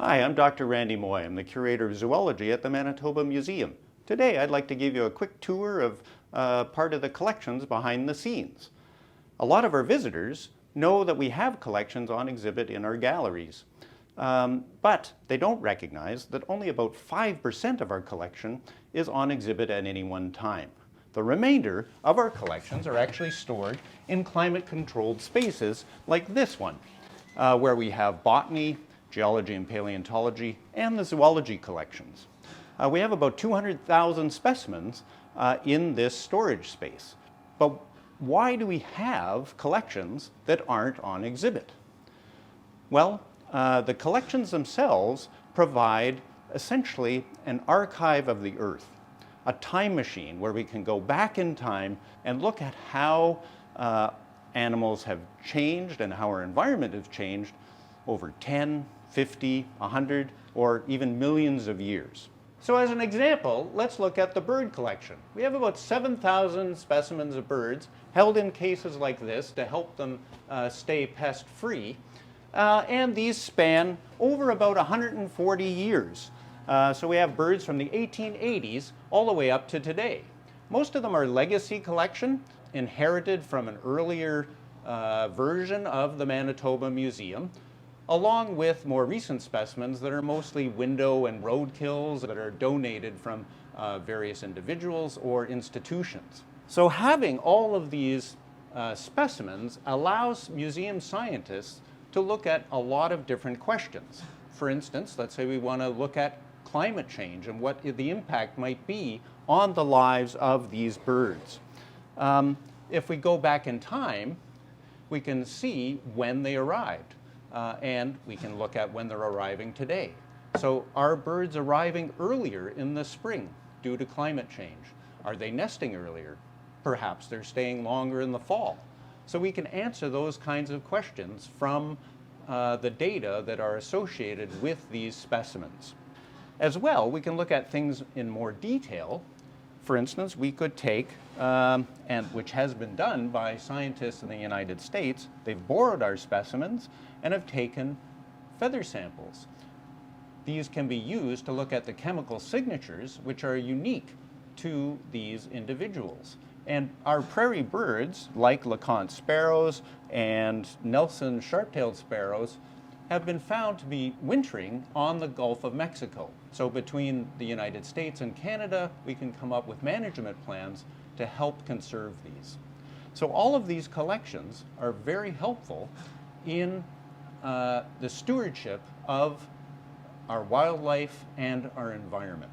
Hi, I'm Dr. Randy Mooi. I'm the Curator of Zoology at the Manitoba Museum. Today I'd like to give you a quick tour of part of the collections behind the scenes. A lot of our visitors know that we have collections on exhibit in our galleries, but they don't recognize that only about 5% of our collection is on exhibit at any one time. The remainder of our collections are actually stored in climate-controlled spaces like this one, where we have botany, geology and paleontology, and the zoology collections. We have about 200,000 specimens in this storage space. But why do we have collections that aren't on exhibit? Well, the collections themselves provide essentially an archive of the Earth, a time machine where we can go back in time and look at how animals have changed and how our environment has changed over 10, 50, 100, or even millions of years. So as an example, let's look at the bird collection. We have about 7,000 specimens of birds held in cases like this to help them stay pest-free. And these span over about 140 years. So we have birds from the 1880s all the way up to today. Most of them are legacy collection, inherited from an earlier version of the Manitoba Museum, along with more recent specimens that are mostly window and roadkills that are donated from various individuals or institutions. So having all of these specimens allows museum scientists to look at a lot of different questions. For instance, let's say we want to look at climate change and what the impact might be on the lives of these birds. If we go back in time, we can see when they arrived. And we can look at when they're arriving today. So are birds arriving earlier in the spring due to climate change? Are they nesting earlier? Perhaps they're staying longer in the fall. So we can answer those kinds of questions from the data that are associated with these specimens. As well, we can look at things in more detail. For instance, we could take, and which has been done by scientists in the United States, they've borrowed our specimens and have taken feather samples. These can be used to look at the chemical signatures which are unique to these individuals. And our prairie birds, like LeConte sparrows and Nelson sharp-tailed sparrows, have been found to be wintering on the Gulf of Mexico. So between the United States and Canada, we can come up with management plans to help conserve these. So all of these collections are very helpful in the stewardship of our wildlife and our environment.